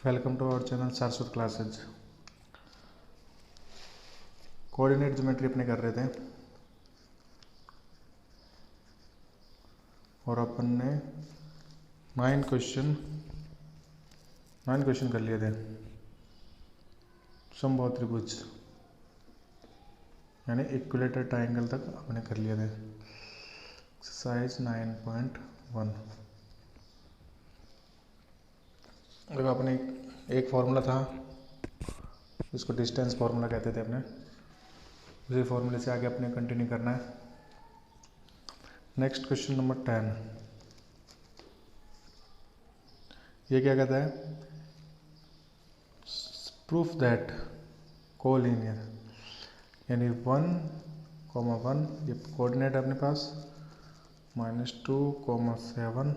Welcome to our channel Saraswat classes. Coordinate geometry अपने कर रहे थे और अपन ने 9 क्वेश्चन कर लिए थे। समबाहु त्रिभुज यानी इक्विलेटरल ट्रायंगल तक अपने कर लिए थे। एक्सरसाइज 9.1। देखो अपने एक फॉर्मूला था, इसको डिस्टेंस फॉर्मूला कहते थे अपने। उसी फॉर्मूले से आगे अपने कंटिन्यू करना है। Next question number 10। ये क्या कहता है? प्रूफ दैट कोलिनियर यानी 1,1 ये कोऑर्डिनेट है अपने पास, -2,7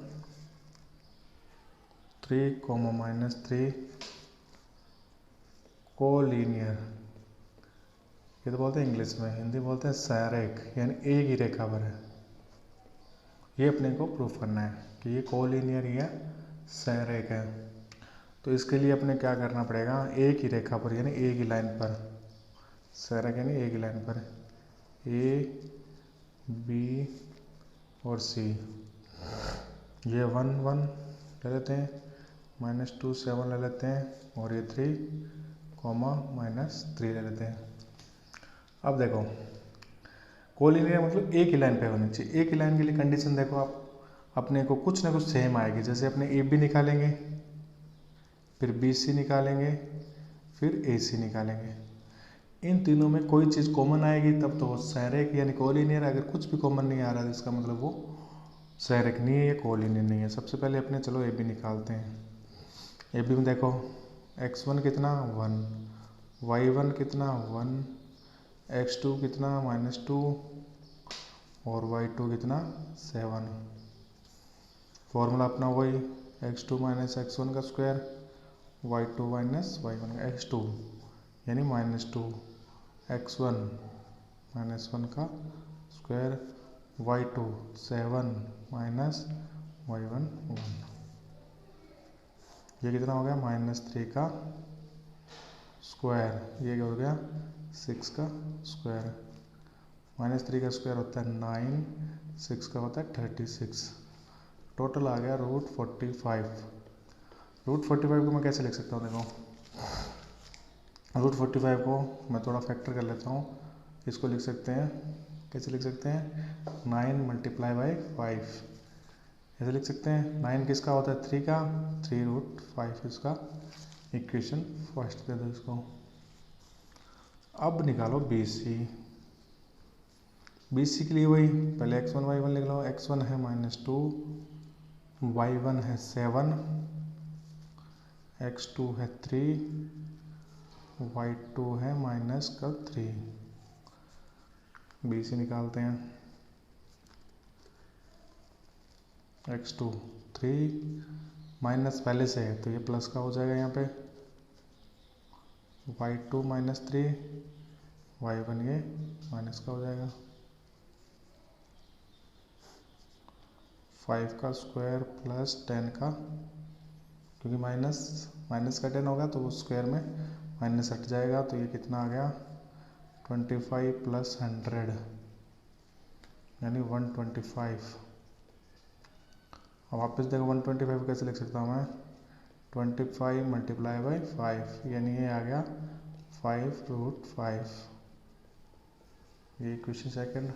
3,-3 कोलिनियर। ये तो बोलते हैं इंग्लिश में, हिंदी बोलते हैं सहारेक, यानी एक ही रेखा पर है। ये अपने को प्रूफ करना है कि ये कोलिनियर या सहारेक है। तो इसके लिए अपने क्या करना पड़ेगा? एक ही रेखा पर यानी एक ही लाइन पर, सहारेक यानी एक ही लाइन पर ए, बी और सी। ये 1,1 ले लेते हैं, -2,7 ले लेते हैं और ये 3,-3 ले लेते हैं। अब देखो कोलिनियर मतलब एक ही लाइन पे होनी चाहिए। एक ही लाइन के लिए कंडीशन देखो आप, अपने को कुछ ना कुछ सेम आएगी। जैसे अपने ए बी निकालेंगे, फिर बी सी निकालेंगे, फिर ए सी निकालेंगे। इन तीनों में कोई चीज़ कॉमन आएगी तब तो वो सहारेक यानी कोलिनियर। अगर कुछ भी कॉमन नहीं आ रहा है इसका मतलब वो सहारेक नहीं है या कोलिनियर नहीं है। सबसे पहले अपने चलो ए बी निकालते हैं। ए बी में देखो x1 कितना 1, y1 कितना 1, x2 कितना -2 और y2 कितना 7। फॉर्मूला अपना वही x2 - x1 का स्क्वायर, y2 - y1 का x2 यानी -2 x1 - 1 का स्क्वायर, y2 7 - y1 1। ये कितना हो गया? -3 का स्क्वायर। ये क्या हो गया? 6 का स्क्वायर। -3 का स्क्वायर होता है 9, 6 का होता है 36। टोटल आ गया √45। √45 को मैं कैसे लिख सकता हूँ? देखो √45 को मैं थोड़ा फैक्टर कर लेता हूँ। इसको लिख सकते हैं, कैसे लिख सकते हैं? 9 × 5 ऐसे लिख सकते हैं। 9 किसका होता है? 3 का, 3√5 इसका इक्वेशन फर्स्ट दे दो इसको। अब निकालो बी सी। बी सी के लिए वही पहले x1 y1 लिख लो। x1 है -2, y1 है 7, x2 है 3, y2 है -3। बी सी निकालते हैं। x2 3 माइनस पहले से है तो ये प्लस का हो जाएगा यहाँ पे, y2 -3, y1 ये माइनस का हो जाएगा। 5 का स्क्वायर प्लस 10 का, क्योंकि माइनस का 10 होगा तो वो स्क्वायर में माइनस हट जाएगा। तो ये कितना आ गया? 25 + 100 यानी 125। अब वापस देखो 125 कैसे लिख सकता हूँ मैं? 25 × 5 यानी ये आ गया 5√5। ये क्वेश्चन सेकंड।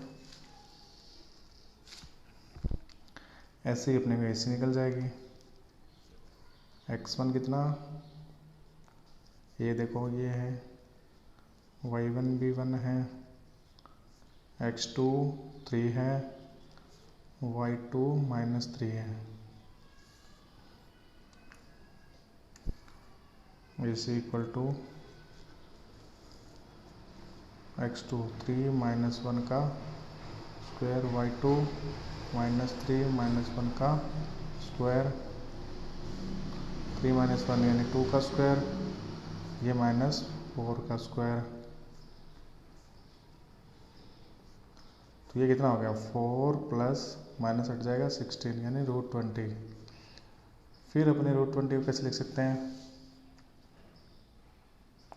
ऐसे ही अपने को ऐसे निकल जाएगी। x1 कितना? ये देखो ये है, y1 भी 1 है, x2 3 है, y2 -3 है। इज इक्वल टू x2 3 - 1 का स्क्वायर, y2 -3 - 1 का स्क्वायर, 3 - 1 यानी 2 का स्क्वायर, ये -4 का स्क्वायर। तो ये कितना हो गया? 4 प्लस माइनस हट जाएगा 16 यानी √20। फिर अपने √20 को कैसे लिख सकते हैं?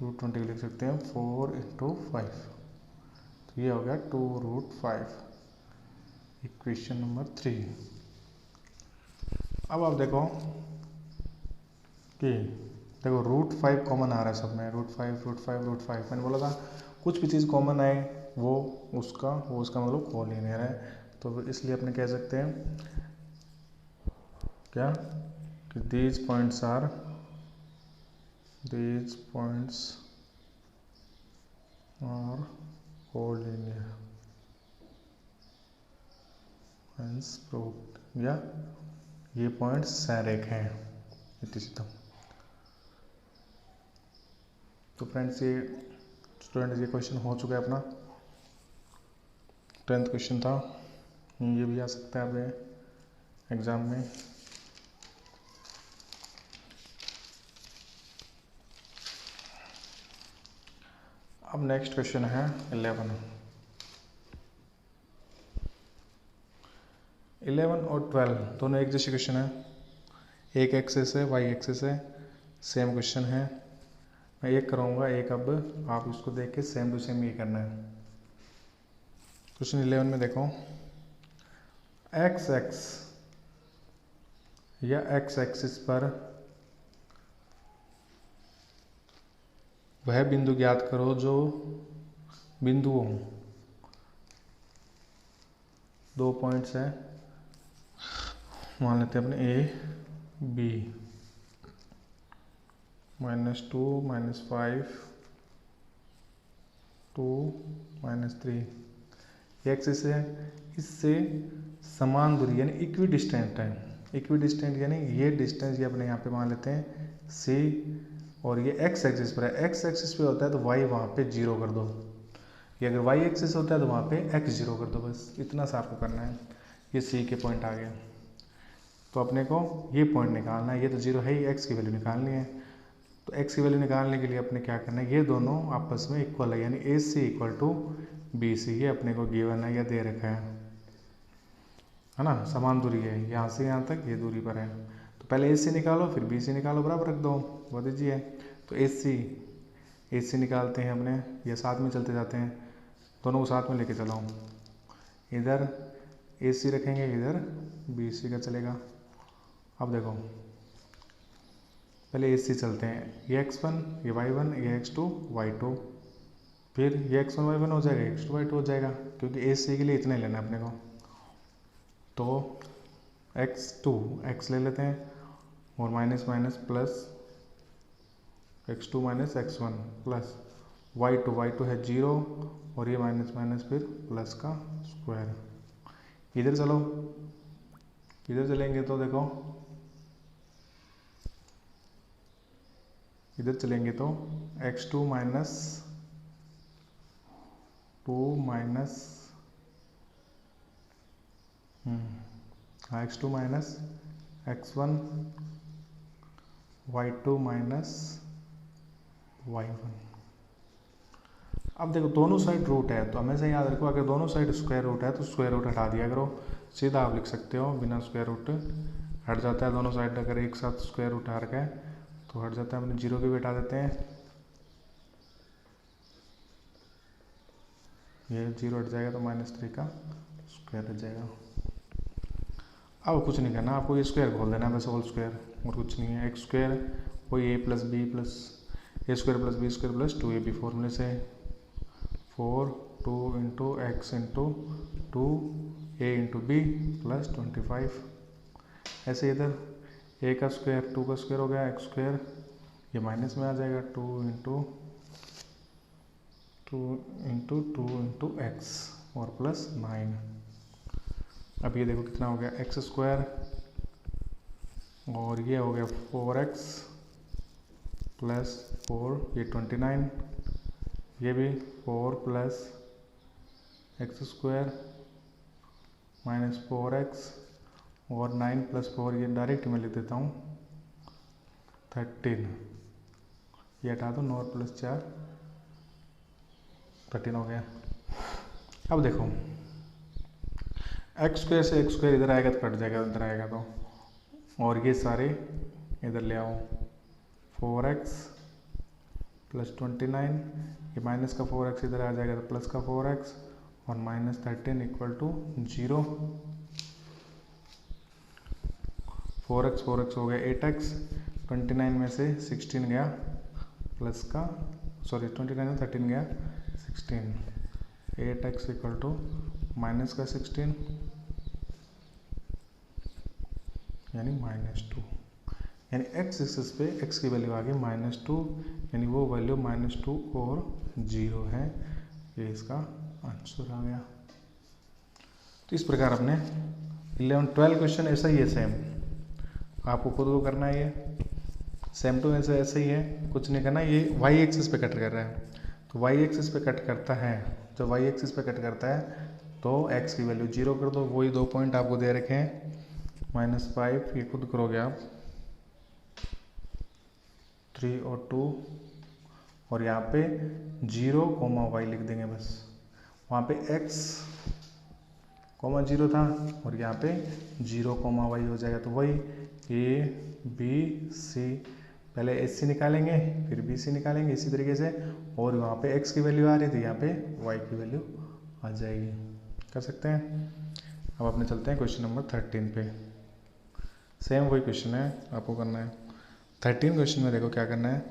220 को लिख सकते हैं 4 × 5, तो ये हो गया 2√5, इक्वेशन नंबर 3। अब आप देखो कि देखो √5 कॉमन आ रहा है सब में, √5 मैंने बोला था कुछ भी चीज़ कॉमन आए वो उसका मतलब कोलिनियर है। तो इसलिए अपने कह सकते हैं क्या कि these points are collinear hence proved, या ये पॉइंट्स संरेख हैं इति सिद्धम। तो फ्रेंड्स ये स्टूडेंट ये क्वेश्चन हो चुका है अपना 10th क्वेश्चन था, ये भी आ सकता है आपके एग्जाम में। अब नेक्स्ट क्वेश्चन है 11 और 12 दोनों एक जैसे क्वेश्चन है, एक एक्सेस है वाई एक्सेस है, सेम क्वेश्चन है। मैं एक कराऊंगा एक, अब आप इसको देख के सेम टू सेम ये करना है। क्वेश्चन 11 में देखो x या x एक्सिस पर वह बिंदु ज्ञात करो जो बिंदुओं, दो पॉइंट्स है, मान लेते हैं अपने A B, -2 -5 2 -3, एक्सिस है, इससे समान दूरी यानी इक्वी डिस्टेंट है। इक्वी डिस्टेंट यानी ये डिस्टेंस ये अपने यहाँ पे मान लेते हैं C, और ये x एक्सिस पर है। x एक्सिस पे होता है तो y वहाँ पे 0 कर दो, ये अगर y एक्सिस होता है तो वहाँ पे x 0 कर दो, बस इतना सा आपको करना है। ये C के पॉइंट आ गया, तो अपने को ये पॉइंट निकालना है, ये तो 0 है ही, x की वैल्यू निकालनी है। तो x की वैल्यू निकालने के लिए अपने क्या करना है, ये दोनों आपस में इक्वल है, यानी AC = BC, ये अपने को गिवन है या दे रखा है ना, समान दूरी है, यहाँ से यहाँ तक ये दूरी पर है। तो पहले AC निकालो फिर BC निकालो, बराबर रख दो, वो दीजिए। तो AC निकालते हैं अपने, ये साथ में चलते जाते हैं, दोनों को साथ में लेके चलो, इधर AC रखेंगे इधर BC का चलेगा। अब देखो पहले AC चलते हैं, ये x1 ये y1 ये x2 y2, फिर ये x1 y1 हो जाएगा, x2 y2 हो जाएगा, क्योंकि AC के लिए इतना ही लेना है अपने को। तो x2 x ले लेते हैं और minus minus plus x2 - x1 plus y2 है 0, और ये माइनस माइनस फिर प्लस का स्क्वायर। इधर चलो, इधर चलेंगे तो देखो, इधर चलेंगे तो x2 - 2 x2 - x1 y2 - y1। अब देखो दोनों साइड रूट है, तो हमेशा याद रखो अगर दोनों साइड स्क्वायर रूट है तो स्क्वायर रूट हटा दिया करो, सीधा आप लिख सकते हो बिना स्क्वायर रूट हट जाता है। दोनों साइड अगर एक साथ स्क्वायर रूट आ रखा है तो हट जाता है, अपने 0 के भी हटा देते हैं, ये 0 हट जाएगा तो -3 का स्क्वायर हट जाएगा। अब कुछ नहीं करना, आपको ये स्क्वायर खोल देना है बस, होल स्क्वायर, और कुछ नहीं है। x स्क्वायर वही a + b + a² + b² + 2ab फॉर्मूले से 4 2 × x × 2 a × b + 25। ऐसे इधर a का स्क्वायर 2 का स्क्वायर हो गया, x स्क्वायर ये माइनस में आ जाएगा, 2 × 2 × x और प्लस 9। अब ये देखो कितना हो गया, x स्क्वायर और ये हो गया 4x + 4 ये 29, ये भी 4 + x स्क्वायर - 4x और 9 + 4 ये डायरेक्ट मैं लिख देता हूँ 13, ये हटा दो 9 + 4 13 हो गया। अब देखो x स्क्वायर से x स्क्वायर इधर आएगा तो कट जाएगा, इधर आएगा तो, और ये सारे इधर ले आओ 4x प्लस 29, ये माइनस का 4x इधर आ जाएगा तो प्लस का 4x, और माइनस 13 इक्वल टू 0। 4x हो गया 8x, 29 में से 16 गया प्लस का, सॉरी 29 में 13 गया 16, 8x इक्वल टू माइनस का 16 यानी -2, यानी x एक्सिस पे x की वैल्यू आ गई -2, यानी वो वैल्यू -2 और 0 है। ये इसका आंसर आ गया। तो इस प्रकार अपने 11-12 क्वेश्चन ऐसा ही है, सेम आपको खुद को करना है, ये सेम टू ऐसा ही है, कुछ नहीं करना। ये y एक्सिस पे कट कर रहा है, तो y एक्सिस पे कट करता है, जब y एक्सिस पे कट करता है तो x की वैल्यू 0 कर दो। वही 2 पॉइंट आपको दे रखे हैं, -5, ये खुद करोगे आप, 3 और 2, और यहाँ पे 0, y लिख देंगे बस। वहाँ पे x, 0 था और यहाँ पे 0, y हो जाएगा। तो वही a b c, पहले AC निकालेंगे फिर BC निकालेंगे इसी तरीके से, और वहाँ पे x की वैल्यू आ रही थी, यहाँ पे y की वैल्यू आ जाएगी। कर सकते हैं। अब अपने चलते हैं क्वेश्चन नंबर 13 पे। सेम वही क्वेश्चन है, आपको करना है। 13 क्वेश्चन में देखो क्या करना है।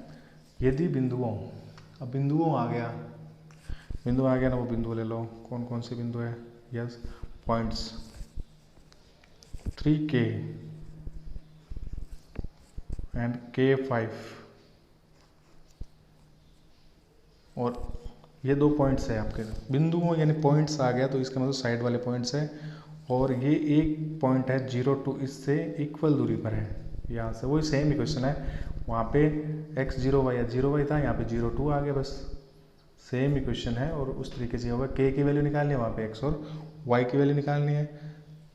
यदि बिंदुओं, अब बिंदुओं आ गया ना, वो बिंदु ले लो। कौन कौन से बिंदु है? Yes, points 3K and K5, और ये 2 पॉइंट्स है आपके बिंदुओं, यानी पॉइंट्स आ गया तो इसका मतलब साइड वाले पॉइंट्स है, और ये एक पॉइंट है 0, इससे इक्वल दूरी पर है यहाँ से। वही सेम इक्वेशन है, वहाँ पे x0y या 0y था, यहाँ पे 0,2 आ गया, बस सेम इक्वेशन है। और उस तरीके से होगा, k की वैल्यू निकालनी है, वहाँ पे x और y की वैल्यू निकालनी है।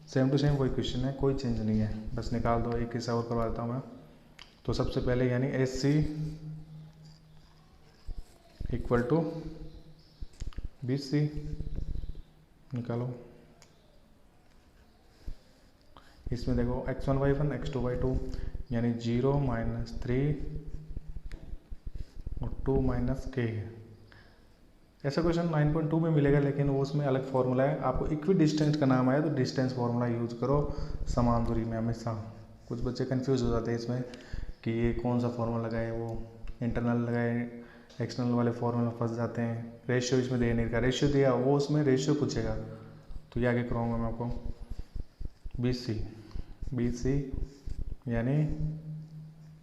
सेम टू सेम वही क्वेश्चन है, कोई चेंज नहीं है, बस निकाल दो। एक हिस्सा और करवा देता हूँ मैं। तो सबसे पहले यानी AC इक्वल टू BC निकालो। इसमें देखो x1 y1 x2 y2, यानी 0 -3 और 2 -k। ऐसा क्वेश्चन 9.2 में मिलेगा, लेकिन वो उसमें अलग फॉर्मूला है। आपको इक्वी डिस्टेंस का नाम आया तो डिस्टेंस फॉर्मूला यूज करो समान दूरी में हमेशा। कुछ बच्चे कंफ्यूज हो जाते हैं इसमें कि ये कौन सा फॉर्मूला लगाए, वो इंटरनल लगाए, एक्सटर्नल वाले फॉर्मूला फंस जाते हैं। रेशियो इसमें दे नहीं रखा, रेशियो दिया वो उसमें रेशियो पूछेगा, तो ये आगे कराऊंगा मैं आपको। BC यानी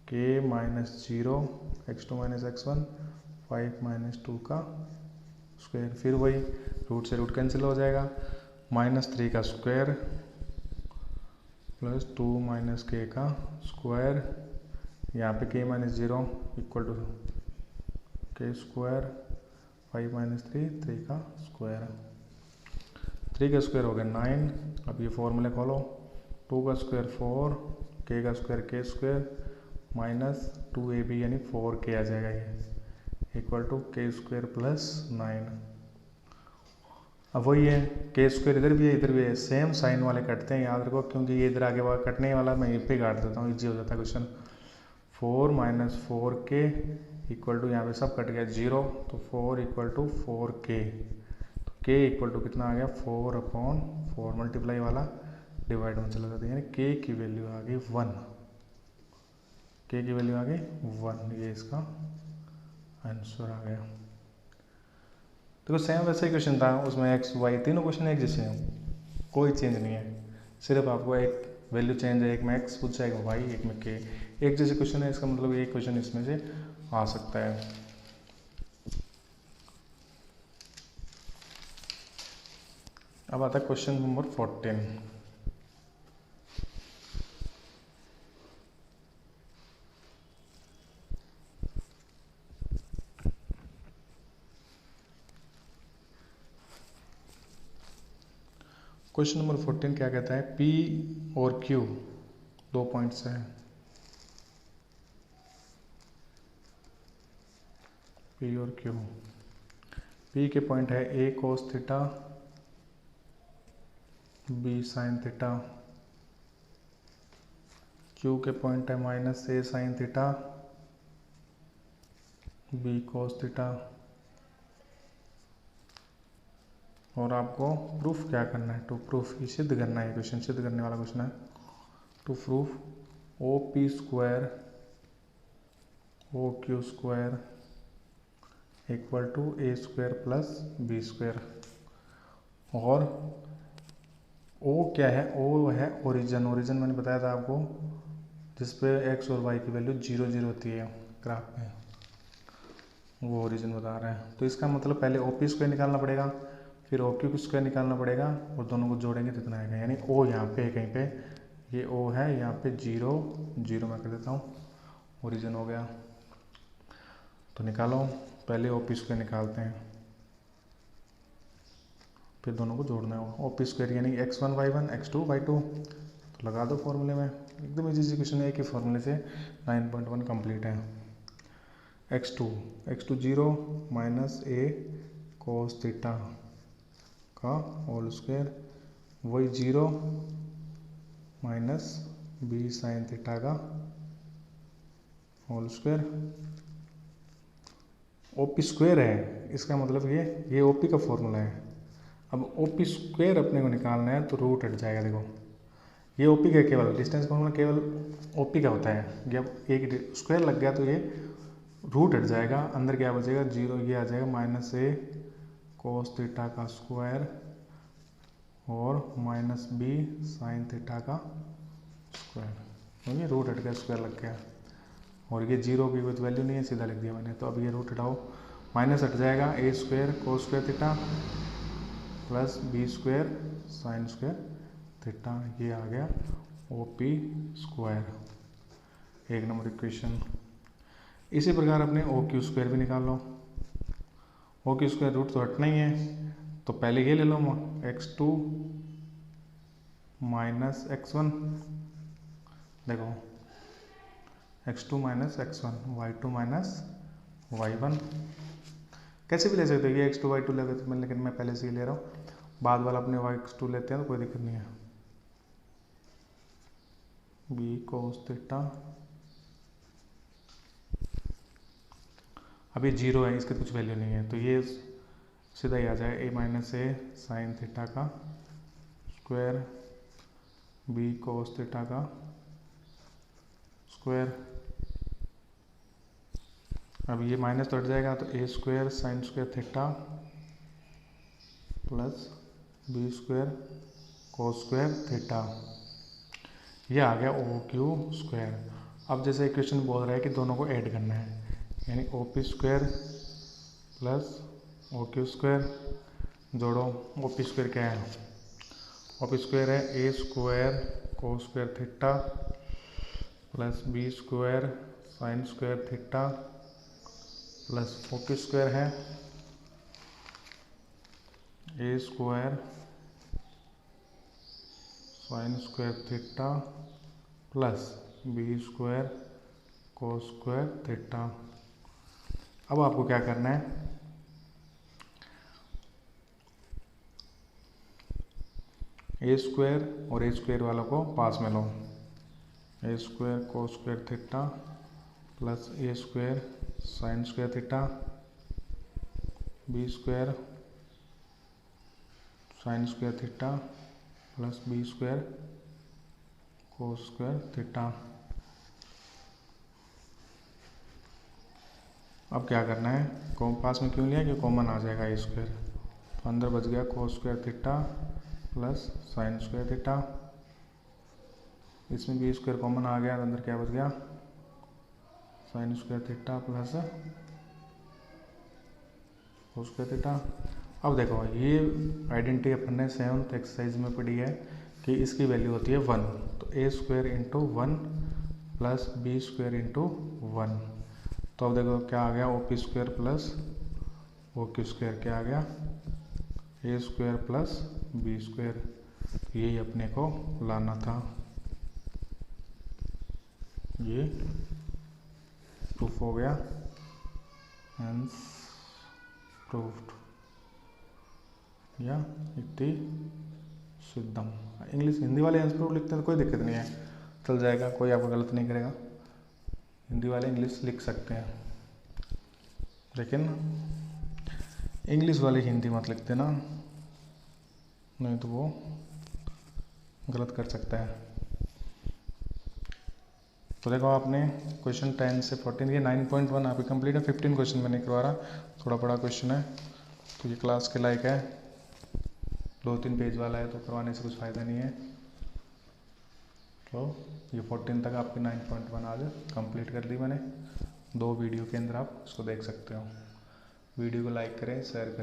k -0 x2 -x1 5 -2 का स्क्वायर, फिर वही रूट से रूट कैंसिल हो जाएगा, -3 का स्क्वायर प्लस 2 -k का स्क्वायर, यहाँ पे k -0 equal to k square, 5 -3 3 का स्क्वायर, 3 का स्क्वायर हो गया 9। अब ये फॉर्मूले खोलो, 2 का स्क्वायर 4, k का स्क्वायर k स्क्वायर -2ab यानी 4k आ जाएगा, ये equal to k square plus 9। अब वही है, k स्क्वायर इधर भी है इधर भी है, सेम साइन वाले कटते हैं, याद रखो, क्योंकि ये इधर आगे वाला कटने वाला, मैं ये पे काट देता हूँ, इजी हो जाता है क्वेश्चन। 4 -4k इक्वल टू, यहाँ पे सब कट गया 0, तो 4 इक्वल टू 4k, तो k इक्वल टू कितना आ गया 4/4, मल्टीप्लाई वाला डिवाइड में चला जाता है, यानी k की वैल्यू आ गई 1, k की वैल्यू आ गई 1, ये इसका आंसर आ गया। देखो सेम वैसा ही क्वेश्चन था, उसमें x y तीनों क्वेश्चन एक जैसे हैं, कोई चेंज नहीं है, सिर्फ आपको एक वैल्यू चेंज है, एक में x पूछा है, एक में y, एक में k, एक जैसे क्वेश्चन है, इसका मतलब एक क्वेश्चन इसमें से आ सकता है। अब आता है क्वेश्चन नंबर 14। क्वेश्चन नंबर 14 क्या कहता है, P और Q 2 पॉइंट्स हैं, P और Q। P के पॉइंट है A cos theta, B sin theta, Q के पॉइंट है -A sin theta, B cos theta. और आपको प्रूफ क्या करना है, टू प्रूफ, ये सिद्ध करना है, क्वेश्चन सिद्ध करने वाला क्वेश्चन है। To proof O P square O Q square equal to A square plus B square. और ओ क्या है, ओ है ओरिजिन। ओरिजिन मैंने बताया था आपको, जिस पे एक्स और वाई की वैल्यू 0 0 होती है ग्राफ में, वो ओरिजिन बता रहे हैं। तो इसका मतलब पहले ओ पी स्क्वायर निकालना पड़ेगा, फिर ओ क्यू स्क्वायर निकालना पड़ेगा, और दोनों को जोड़ेंगे तो इतना आएगा। यानी ओ यहाँ पे कहीं पे, ये ओ है, यहाँ पे 0 0 मैं कर देता हूँ, ओरिजिन हो गया। तो निकालो, पहले ओ पी स्क्वायर निकालते हैं, फिर दोनों को जोड़ना होगा। ओ पी स्क्वायर यानी x1 y1 x2 y2, तो लगा दो फॉर्मूले में, एकदम इजी क्वेश्चन है, एक ही फॉर्मूले से 9.1 कंप्लीट है। x2 0 minus A cos theta का होल स्क्वायर, वही 0 माइनस बी साइन थीटा का whole square. O P square है, इसका मतलब ये ओ पी का फॉर्मूला है। अब ओ पी स्क्वायर अपने को निकालना है, तो रूट हट जाएगा। देखो ये ओ पी का केवल डिस्टेंस फॉर्मूला केवल ओ पी का होता है। जब एक स्क्वायर लग गया तो ये रूट हट जाएगा, अंदर क्या बचेगा 0, ये आ जाएगा माइनस ए कोस थीटा का स्क्वायर और माइनस बी साइन थीटा का स्क्वायर। तो ये रूट हट गया, स्क्वायर लग गया, और ये 0 की कोई वैल्यू नहीं है, सीधा लिख दिया मैंने। तो अब ये रूट हटाओ, माइनस हट जाएगा, A square cos square theta plus B square sine square theta, ये आ गया ओ पी स्क्वायर। एक नंबर इक्वेशन। इसी प्रकार अपने ओ क्यू स्क्वायर भी निकाल लो। ओ क्यू स्क्वायर रूट तो हटना ही है, तो पहले ये ले लो x2 माइनस x1, देखो x2 minus x1, y2 minus y1, कैसे भी ले सकते हो। ये x2 y2 ले सकते हो, लेकिन मैं पहले से ही ले रहा हूँ, बाद वाला अपने x2 लेते हैं तो कोई दिक्कत नहीं है। बी कोस थीटा, अभी 0 है, इसकी कुछ वैल्यू नहीं है, तो ये सीधा ही आ जाए A minus A sine theta का स्क्वायर बी कोस थीटा का स्क्वायर। अब ये माइनस तो हट जाएगा, तो A square sine square theta plus B square cos square theta, ये आ गया ओ क्यू स्क्वायर। अब जैसे क्वेश्चन बोल रहा है कि दोनों को ऐड करना है, यानी O P square plus O Q square, जोड़ो। ओ पी स्क्वायर क्या है, ओ पी स्क्वायर है A square cos square theta plus B square sine square theta plus O Q square है A square sine square theta plus B square cos square theta. अब आपको क्या करना है, A square और ए स्क्वायर वालों को पास में लो, A square cos square theta plus A square sine square theta B square sine square theta plus B square cos square theta. अब क्या करना है, पास में क्यों लिया, कि कॉमन आ जाएगा ए स्क्वायर, तो अंदर बच गया कोस square theta plus sign square theta, इसमें बी स्क्वायर कॉमन आ गया, अंदर क्या बच गया sign square theta plus cos square theta. अब देखो ये आइडेंटिटी अपन ने 7th एक्सरसाइज में पढ़ी है कि इसकी वैल्यू होती है 1, तो A square into 1 plus B square into 1। तो अब देखो क्या आ गया, O P square plus O Q square, क्या आ गया A square plus B square, यही अपने को लाना था। ये प्रूफ हो गया, हेंस प्रूफ्ड या इति सिद्धम। इंग्लिश हिंदी वाले हेंस प्रूफ लिखते हैं तो कोई दिक्कत नहीं है, चल जाएगा, कोई आपको गलत नहीं करेगा। हिंदी वाले इंग्लिश लिख सकते हैं। लेकिन इंग्लिश वाली हिंदी मत लिख देना, नहीं तो वो गलत कर सकता है। तो देखो आपने क्वेश्चन 10 से 14 ये 9.1 आपकी कंप्लीट है। 15 क्वेश्चन मैंने करवा रहा, थोड़ा बड़ा क्वेश्चन है तो ये क्लास के लायक है, 2-3 पेज वाला है तो करवाने से कुछ फ़ायदा नहीं है। तो ये 14 तक आपकी 9.1 आज कंप्लीट कर दी मैंने, 2 वीडियो के अंदर आप उसको देख सकते हो। वीडियो को लाइक करें, शेयर करें।